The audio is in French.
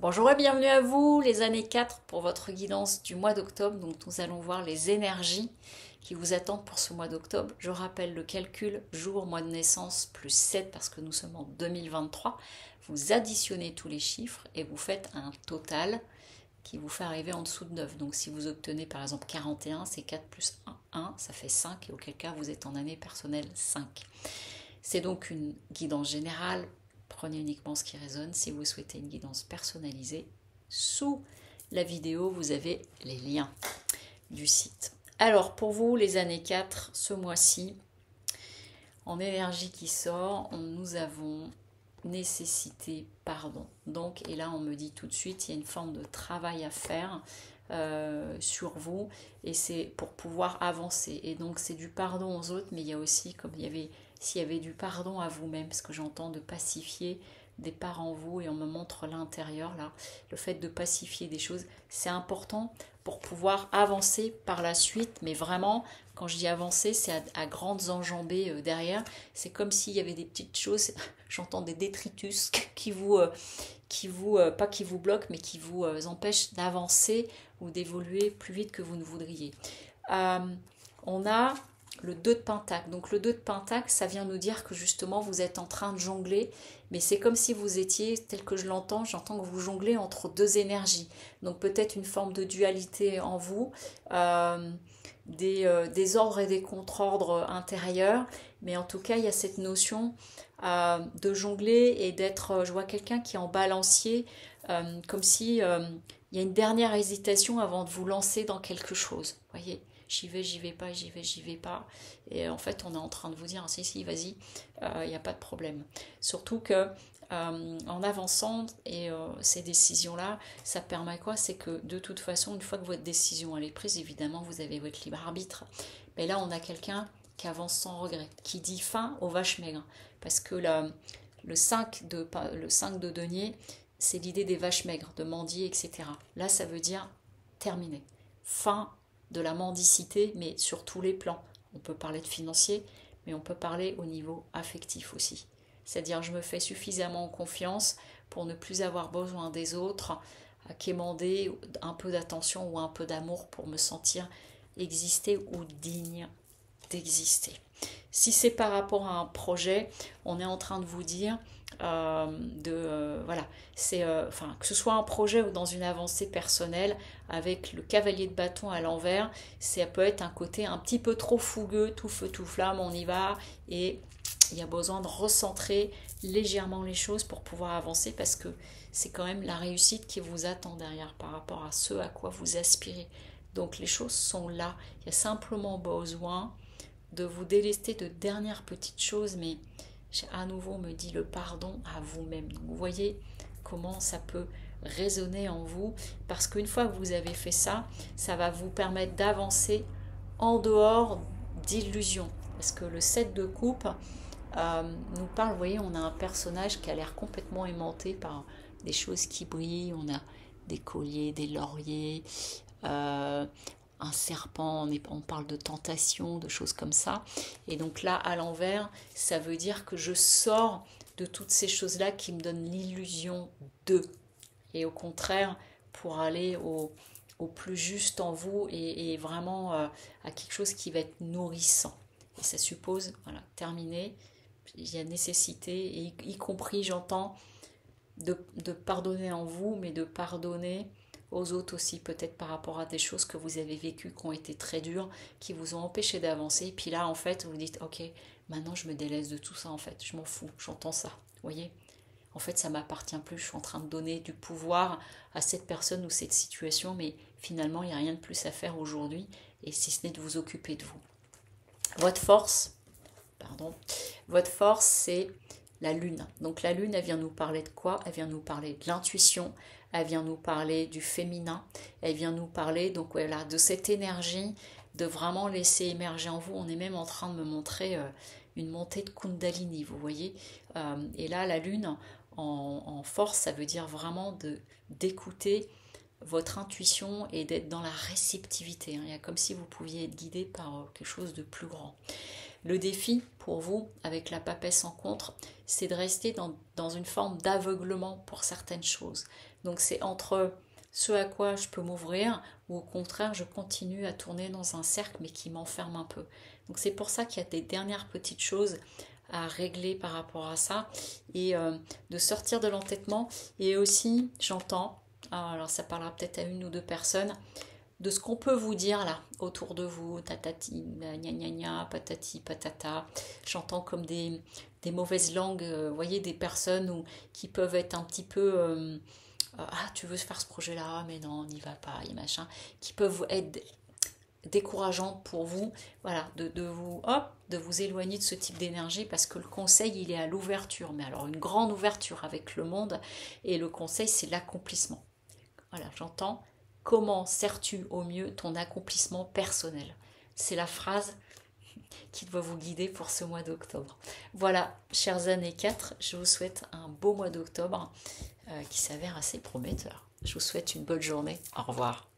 Bonjour et bienvenue à vous, les années 4 pour votre guidance du mois d'octobre. Donc nous allons voir les énergies qui vous attendent pour ce mois d'octobre. Je rappelle le calcul jour, mois de naissance plus 7 parce que nous sommes en 2023. Vous additionnez tous les chiffres et vous faites un total qui vous fait arriver en dessous de 9. Donc si vous obtenez par exemple 41, c'est 4 plus 1, ça fait 5 et auquel cas vous êtes en année personnelle 5. C'est donc une guidance générale. Prenez uniquement ce qui résonne. Si vous souhaitez une guidance personnalisée, sous la vidéo, vous avez les liens du site. Alors, pour vous, les années 4, ce mois-ci, en énergie qui sort, nous avons nécessité pardon. Donc, et là, on me dit tout de suite, il y a une forme de travail à faire sur vous et c'est pour pouvoir avancer. Et donc, c'est du pardon aux autres, mais il y a aussi, comme il y avait s'il y avait du pardon à vous-même, parce que j'entends de pacifier des parts en vous et on me montre l'intérieur là, le fait de pacifier des choses, c'est important pour pouvoir avancer par la suite, mais vraiment, quand je dis avancer, c'est à grandes enjambées derrière, c'est comme s'il y avait des petites choses, j'entends des détritus pas qui vous bloquent, mais qui vous empêchent d'avancer ou d'évoluer plus vite que vous ne voudriez. On a le 2 de Pentacle. Donc le 2 de Pentacle, ça vient nous dire que justement vous êtes en train de jongler, mais c'est comme si vous étiez, tel que je l'entends, j'entends que vous jonglez entre deux énergies. Donc peut-être une forme de dualité en vous, des ordres et des contre-ordres intérieurs, mais en tout cas il y a cette notion de jongler et d'être, je vois quelqu'un qui est en balancier, comme si il y a une dernière hésitation avant de vous lancer dans quelque chose, voyez. J'y vais pas, j'y vais pas. Et en fait, on est en train de vous dire, si, vas-y, il n'y a pas de problème. Surtout que en avançant et ces décisions-là, ça permet quoi? C'est que de toute façon, une fois que votre décision elle est prise, évidemment, vous avez votre libre arbitre. Mais là, on a quelqu'un qui avance sans regret, qui dit fin aux vaches maigres. Parce que le 5 de denier, c'est l'idée des vaches maigres, de mendier, etc. Là, ça veut dire terminé. Fin de la mendicité, mais sur tous les plans. On peut parler de financier, mais on peut parler au niveau affectif aussi. C'est-à-dire, je me fais suffisamment confiance pour ne plus avoir besoin des autres, à quémander un peu d'attention ou un peu d'amour pour me sentir exister ou digne d'exister. Si c'est par rapport à un projet, on est en train de vous dire voilà, c'est enfin que ce soit un projet ou dans une avancée personnelle, avec le cavalier de bâton à l'envers, ça peut être un côté un petit peu trop fougueux, tout feu tout flamme, on y va et il y a besoin de recentrer légèrement les choses pour pouvoir avancer parce que c'est quand même la réussite qui vous attend derrière par rapport à ce à quoi vous aspirez. Donc les choses sont là, il y a simplement besoin de vous délester de dernières petites choses, mais à nouveau me dit le pardon à vous-même. Donc vous voyez comment ça peut résonner en vous, parce qu'une fois que vous avez fait ça, ça va vous permettre d'avancer en dehors d'illusions. Parce que le 7 de coupe nous parle, vous voyez, on a un personnage qui a l'air complètement aimanté par des choses qui brillent, on a des colliers, des lauriers, un serpent, on parle de tentation, de choses comme ça. Et donc là, à l'envers, ça veut dire que je sors de toutes ces choses-là qui me donnent l'illusion de. Et au contraire, pour aller au plus juste en vous et vraiment à quelque chose qui va être nourrissant. Et ça suppose, voilà, terminer, il y a nécessité, y compris, j'entends, de pardonner en vous, mais de pardonner aux autres aussi, peut-être par rapport à des choses que vous avez vécues qui ont été très dures, qui vous ont empêché d'avancer. Puis là, en fait, vous dites, ok, maintenant je me délaisse de tout ça, en fait, je m'en fous, j'entends ça, vous voyez. En fait, ça m'appartient plus, je suis en train de donner du pouvoir à cette personne ou cette situation, mais finalement, il n'y a rien de plus à faire aujourd'hui, et si ce n'est de vous occuper de vous. Votre force, votre force, c'est la lune. Donc la lune, elle vient nous parler de quoi? Elle vient nous parler de l'intuition, elle vient nous parler du féminin, elle vient nous parler donc voilà, de cette énergie, de vraiment laisser émerger en vous. On est même en train de me montrer une montée de Kundalini, vous voyez. Et là, la lune, en force, ça veut dire vraiment d'écouter votre intuition et d'être dans la réceptivité. Il y a comme si vous pouviez être guidé par quelque chose de plus grand. Le défi pour vous, avec la papesse en contre, c'est de rester dans une forme d'aveuglement pour certaines choses. Donc c'est entre ce à quoi je peux m'ouvrir ou au contraire je continue à tourner dans un cercle mais qui m'enferme un peu. Donc c'est pour ça qu'il y a des dernières petites choses à régler par rapport à ça et de sortir de l'entêtement. Et aussi j'entends, alors ça parlera peut-être à une ou deux personnes, de ce qu'on peut vous dire là autour de vous, tatati, gna gna gna, patati patata. J'entends comme des mauvaises langues, vous voyez, des personnes qui peuvent être un petit peu ah, tu veux faire ce projet-là, mais non, n'y va pas, et machin, qui peuvent être décourageantes pour vous, voilà, de vous éloigner de ce type d'énergie parce que le conseil, il est à l'ouverture, mais alors une grande ouverture avec le monde, et le conseil, c'est l'accomplissement. Voilà, j'entends. Comment sers-tu au mieux ton accomplissement personnel? C'est la phrase qui doit vous guider pour ce mois d'octobre. Voilà, chers années 4, je vous souhaite un beau mois d'octobre qui s'avère assez prometteur. Je vous souhaite une bonne journée. Au revoir.